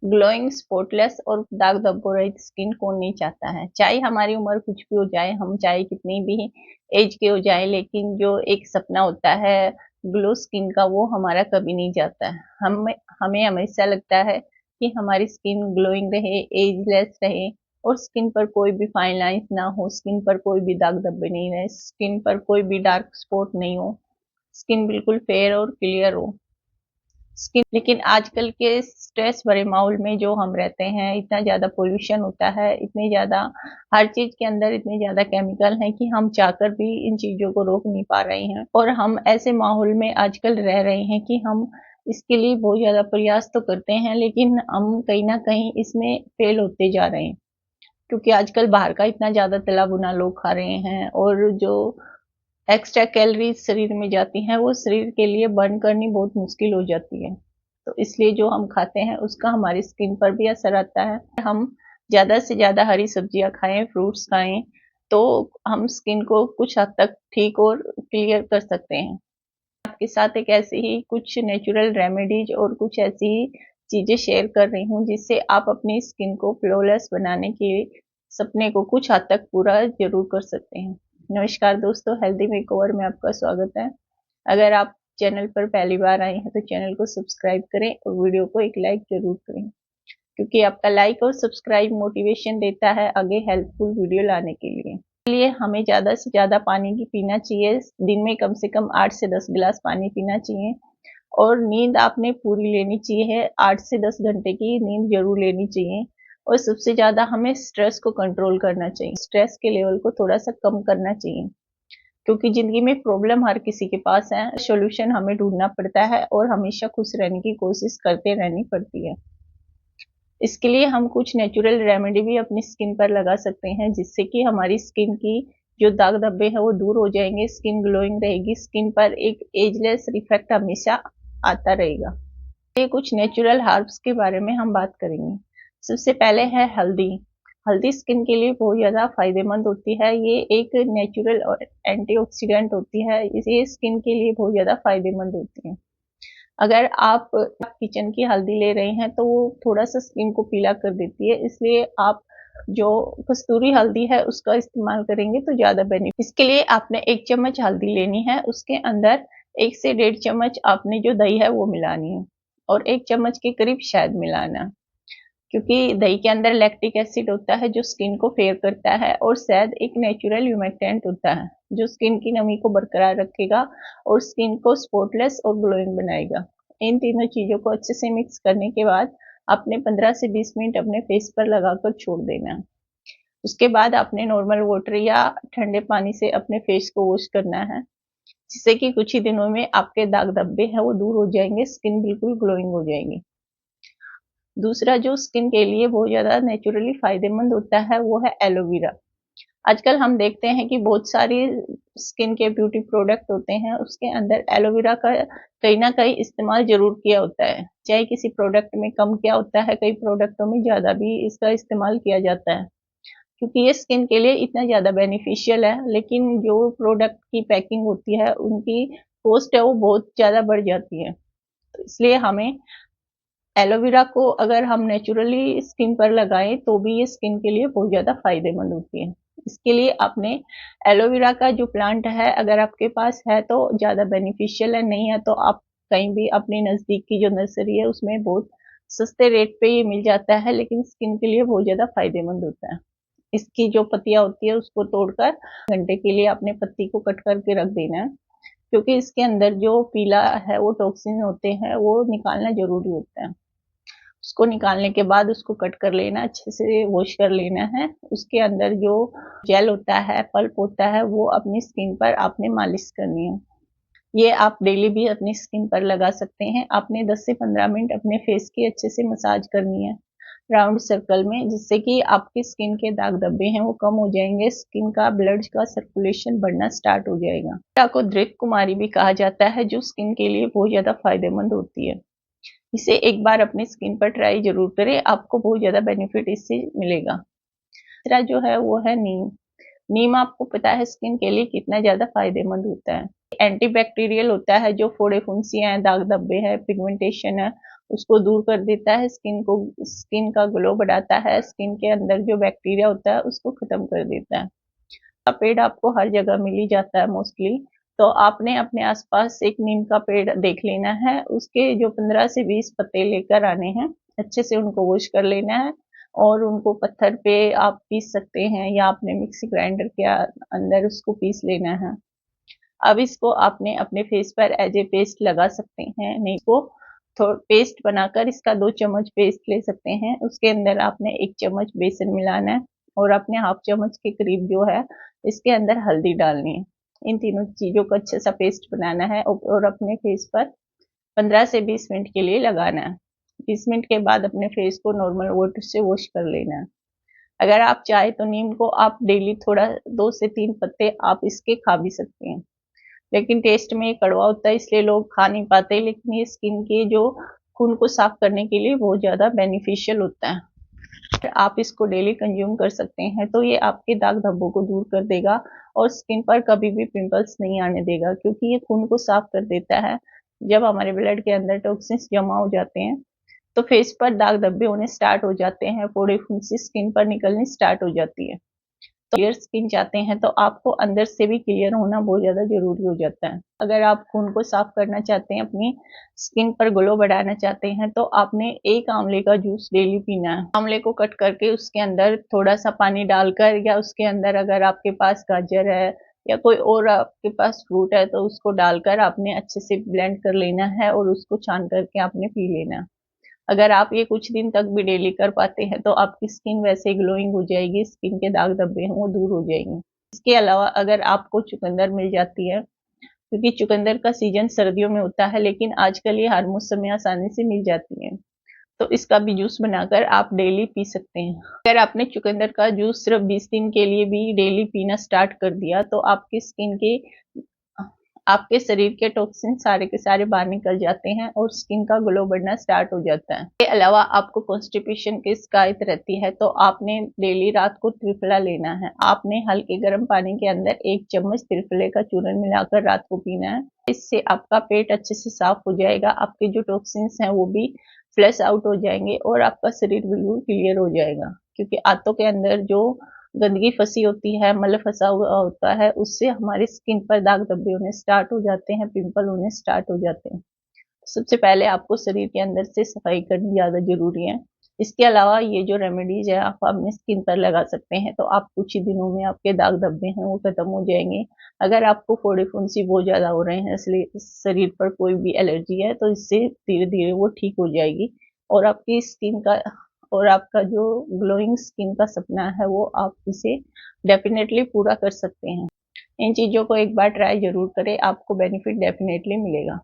Glowing, spotless और दाग धब्बों रहित स्किन कौन नहीं चाहता है। चाहे हमारी उम्र कुछ भी हो जाए, हम चाहे कितनी भी एज के हो जाए, लेकिन जो एक सपना होता है ग्लो स्किन का, वो हमारा कभी नहीं जाता है। हमें हमेशा लगता है कि हमारी स्किन ग्लोइंग रहे, एजलेस रहे और स्किन पर कोई भी फाइन लाइंस ना हो, स्किन पर कोई भी दाग धब्बे नहीं रहे, स्किन पर कोई भी डार्क स्पॉट नहीं हो, स्किन बिल्कुल फेयर और क्लियर हो स्किन। लेकिन आजकल के स्ट्रेस भरे माहौल में जो हम रहते हैं, इतना ज़्यादा पोल्यूशन होता है, इतने ज़्यादा हर चीज़ के अंदर इतने ज़्यादा केमिकल हैं कि हम चाहकर भी इन चीज़ों को रोक नहीं पा रहे हैं। और हम ऐसे माहौल में आजकल रह रहे हैं कि हम इसके लिए बहुत ज़्यादा प्रयास तो करते हैं, लेकिन हम कहीं न कहीं इसमें फेल होते जा रहे हैं। क्योंकि आजकल बाहर का इतना ज़्यादा तला भुना लोग खा रहे हैं और जो एक्स्ट्रा कैलोरीज शरीर में जाती हैं, वो शरीर के लिए बर्न करनी बहुत मुश्किल हो जाती है। तो इसलिए जो हम खाते हैं उसका हमारी स्किन पर भी असर आता है। हम ज़्यादा से ज़्यादा हरी सब्जियां खाएं, फ्रूट्स खाएं, तो हम स्किन को कुछ हद तक ठीक और क्लियर कर सकते हैं। आपके साथ एक ऐसी ही कुछ नेचुरल रेमेडीज और कुछ ऐसी ही चीज़ें शेयर कर रही हूँ जिससे आप अपनी स्किन को फ्लॉलेस बनाने के सपने को कुछ हद तक पूरा ज़रूर कर सकते हैं। नमस्कार दोस्तों, हेल्दी मेकओवर में आपका स्वागत है। अगर आप चैनल पर पहली बार आए हैं तो चैनल को सब्सक्राइब करें और वीडियो को एक लाइक ज़रूर करें, क्योंकि आपका लाइक और सब्सक्राइब मोटिवेशन देता है आगे हेल्पफुल वीडियो लाने के लिए। इसलिए हमें ज़्यादा से ज़्यादा पानी की पीना चाहिए। दिन में कम से कम 8 से 10 गिलास पानी पीना चाहिए और नींद आपने पूरी लेनी चाहिए। 8 से 10 घंटे की नींद जरूर लेनी चाहिए। और सबसे ज़्यादा हमें स्ट्रेस को कंट्रोल करना चाहिए, स्ट्रेस के लेवल को थोड़ा सा कम करना चाहिए, क्योंकि ज़िंदगी में प्रॉब्लम हर किसी के पास है। सॉल्यूशन हमें ढूंढना पड़ता है और हमेशा खुश रहने की कोशिश करते रहनी पड़ती है। इसके लिए हम कुछ नेचुरल रेमेडी भी अपनी स्किन पर लगा सकते हैं, जिससे कि हमारी स्किन की जो दाग धब्बे हैं वो दूर हो जाएंगे, स्किन ग्लोइंग रहेगी, स्किन पर एक एजलेस इफेक्ट हमेशा आता रहेगा। ये कुछ नेचुरल हर्ब्स के बारे में हम बात करेंगे। सबसे पहले है हल्दी। हल्दी स्किन के लिए बहुत ज़्यादा फायदेमंद होती है। ये एक नेचुरल और एंटीऑक्सीडेंट होती है, ये स्किन के लिए बहुत ज़्यादा फायदेमंद होती है। अगर आप किचन की हल्दी ले रहे हैं तो वो थोड़ा सा स्किन को पीला कर देती है, इसलिए आप जो कस्तूरी हल्दी है उसका इस्तेमाल करेंगे तो ज़्यादा बेनिफिट। इसके लिए आपने 1 चम्मच हल्दी लेनी है, उसके अंदर 1 से 1.5 चम्मच आपने जो दही है वो मिलानी है और 1 चम्मच के करीब शहद मिलाना, क्योंकि दही के अंदर लैक्टिक एसिड होता है जो स्किन को फेयर करता है और शहद एक नेचुरल ह्यूमेक्टेंट होता है जो स्किन की नमी को बरकरार रखेगा और स्किन को स्पॉटलेस और ग्लोइंग बनाएगा। इन तीनों चीज़ों को अच्छे से मिक्स करने के बाद आपने 15 से 20 मिनट अपने फेस पर लगाकर छोड़ देना है। उसके बाद आपने नॉर्मल वाटर या ठंडे पानी से अपने फेस को वॉश करना है, जिससे कि कुछ ही दिनों में आपके दाग धब्बे हैं वो दूर हो जाएंगे, स्किन बिल्कुल ग्लोइंग हो जाएगी। दूसरा जो स्किन के लिए बहुत ज़्यादा नेचुरली फ़ायदेमंद होता है वो है एलोवेरा। आजकल हम देखते हैं कि बहुत सारी स्किन के ब्यूटी प्रोडक्ट होते हैं, उसके अंदर एलोवेरा का कहीं न कहीं इस्तेमाल ज़रूर किया होता है। चाहे किसी प्रोडक्ट में कम किया होता है, कई प्रोडक्टों में ज़्यादा भी इसका इस्तेमाल किया जाता है, क्योंकि ये स्किन के लिए इतना ज़्यादा बेनिफिशियल है। लेकिन जो प्रोडक्ट की पैकिंग होती है, उनकी कॉस्ट है वो बहुत ज़्यादा बढ़ जाती है। तो इसलिए हमें एलोवेरा को अगर हम नेचुरली स्किन पर लगाएं तो भी ये स्किन के लिए बहुत ज़्यादा फायदेमंद होती है। इसके लिए आपने एलोवेरा का जो प्लांट है अगर आपके पास है तो ज़्यादा बेनिफिशियल है, नहीं है तो आप कहीं भी अपनी नज़दीक की जो नर्सरी है उसमें बहुत सस्ते रेट पे ये मिल जाता है, लेकिन स्किन के लिए बहुत ज़्यादा फायदेमंद होता है। इसकी जो पत्तियां होती है उसको तोड़कर घंटे के लिए अपने पत्ती को कट करके रख देना है, क्योंकि इसके अंदर जो पीला है वो टॉक्सिन होते हैं वो निकालना जरूरी होता है। उसको निकालने के बाद उसको कट कर लेना, अच्छे से वॉश कर लेना है। उसके अंदर जो जेल होता है, पल्प होता है, वो अपनी स्किन पर आपने मालिश करनी है। ये आप डेली भी अपनी स्किन पर लगा सकते हैं। आपने 10 से 15 मिनट अपने फेस की अच्छे से मसाज करनी है राउंड सर्कल में, जिससे कि आपकी स्किन के दाग धब्बे हैं वो कम हो जाएंगे, स्किन का ब्लड का सर्कुलेशन बढ़ना स्टार्ट हो जाएगा। को धृत कुमारी भी कहा जाता है, जो स्किन के लिए बहुत ज्यादा फायदेमंद होती है। इसे एक बार अपनी स्किन पर ट्राई जरूर करें, आपको बहुत ज़्यादा बेनिफिट इससे मिलेगा। तीसरा जो है वो है नीम। नीम आपको पता है स्किन के लिए कितना ज़्यादा फायदेमंद होता है। एंटीबैक्टीरियल होता है, जो फोड़े फुंसियाँ हैं, दाग धब्बे हैं, पिगमेंटेशन है, उसको दूर कर देता है, स्किन का ग्लो बढ़ाता है, स्किन के अंदर जो बैक्टीरिया होता है उसको खत्म कर देता है। का पेड़ आपको हर जगह मिल ही जाता है मोस्टली, तो आपने अपने आसपास एक नीम का पेड़ देख लेना है, उसके जो 15 से 20 पत्ते लेकर आने हैं, अच्छे से उनको वॉश कर लेना है और उनको पत्थर पे आप पीस सकते हैं या अपने मिक्सी ग्राइंडर के अंदर उसको पीस लेना है। अब इसको आपने अपने फेस पर एज ए पेस्ट लगा सकते हैं, नहीं को पेस्ट बनाकर इसका 2 चम्मच पेस्ट ले सकते हैं, उसके अंदर आपने 1 चम्मच बेसन मिलाना है और अपने हाफ चम्मच के करीब जो है इसके अंदर हल्दी डालनी है। इन तीनों चीज़ों का अच्छा सा पेस्ट बनाना है और अपने फेस पर 15 से 20 मिनट के लिए लगाना है। 20 मिनट के बाद अपने फेस को नॉर्मल वाटर से वॉश कर लेना है। अगर आप चाहे तो नीम को आप डेली थोड़ा 2 से 3 पत्ते आप इसके खा भी सकते हैं, लेकिन टेस्ट में ये कड़वा होता है इसलिए लोग खा नहीं पाते, लेकिन ये स्किन के जो खून को साफ करने के लिए बहुत ज़्यादा बेनिफिशियल होता है। आप इसको डेली कंज्यूम कर सकते हैं, तो ये आपके दाग धब्बों को दूर कर देगा और स्किन पर कभी भी पिंपल्स नहीं आने देगा, क्योंकि ये खून को साफ कर देता है। जब हमारे ब्लड के अंदर टॉक्सिन्स जमा हो जाते हैं तो फेस पर दाग धब्बे होने स्टार्ट हो जाते हैं, फोड़े फुंसी स्किन पर निकलनी स्टार्ट हो जाती है। तो क्लियर स्किन चाहते हैं तो आपको अंदर से भी क्लियर होना बहुत ज़्यादा ज़रूरी हो जाता है। अगर आप खून को साफ करना चाहते हैं, अपनी स्किन पर ग्लो बढ़ाना चाहते हैं, तो आपने 1 आंवले का जूस डेली पीना है। आंवले को कट करके उसके अंदर थोड़ा-सा पानी डालकर या उसके अंदर अगर आपके पास गाजर है या कोई और आपके पास फ्रूट है तो उसको डालकर आपने अच्छे से ब्लेंड कर लेना है और उसको छान करके आपने पी लेना है। अगर आप ये कुछ दिन तक भी डेली कर पाते हैं तो आपकी स्किन वैसे ग्लोइंग हो जाएगी, स्किन के दाग धब्बे हैं वो दूर हो जाएंगे। इसके अलावा अगर आपको चुकंदर मिल जाती है, क्योंकि चुकंदर का सीजन सर्दियों में होता है लेकिन आजकल ये हर मौसम में आसानी से मिल जाती है, तो इसका भी जूस बनाकर आप डेली पी सकते हैं। अगर आपने चुकंदर का जूस सिर्फ 20 दिन के लिए भी डेली पीना स्टार्ट कर दिया तो आपकी स्किन के आपके शरीर के टॉक्सिन सारे के सारे बाहर निकल जाते हैं और स्किन का ग्लो बढ़ना स्टार्ट हो जाता है। इसके अलावा आपको कॉन्स्टिपेशन की शिकायत रहती है तो आपने डेली रात को त्रिफला लेना है। आपने हल्के गर्म पानी के अंदर 1 चम्मच त्रिफले का चूर्ण मिलाकर रात को पीना है। इससे आपका पेट अच्छे से साफ हो जाएगा, आपके जो टॉक्सिन्स हैं वो भी फ्लश आउट हो जाएंगे और आपका शरीर बिल्कुल क्लियर हो जाएगा, क्योंकि आंतों के अंदर जो गंदगी फंसी होती है, मल फंसा हुआ होता है, उससे हमारी स्किन पर दाग धब्बे होने स्टार्ट हो जाते हैं, पिंपल होने स्टार्ट हो जाते हैं। सबसे पहले आपको शरीर के अंदर से सफाई करनी ज़्यादा ज़रूरी है। इसके अलावा ये जो रेमेडीज है आप अपनी स्किन पर लगा सकते हैं, तो आप कुछ ही दिनों में आपके दाग धब्बे हैं वो खत्म हो जाएंगे। अगर आपको फोड़े फुंसी बहुत ज़्यादा हो रहे हैं, इसलिए शरीर पर कोई भी एलर्जी है, तो इससे धीरे धीरे वो ठीक हो जाएगी और आपकी स्किन का और आपका जो ग्लोइंग स्किन का सपना है वो आप इसे डेफिनेटली पूरा कर सकते हैं। इन चीज़ों को एक बार ट्राई जरूर करें, आपको बेनिफिट डेफिनेटली मिलेगा।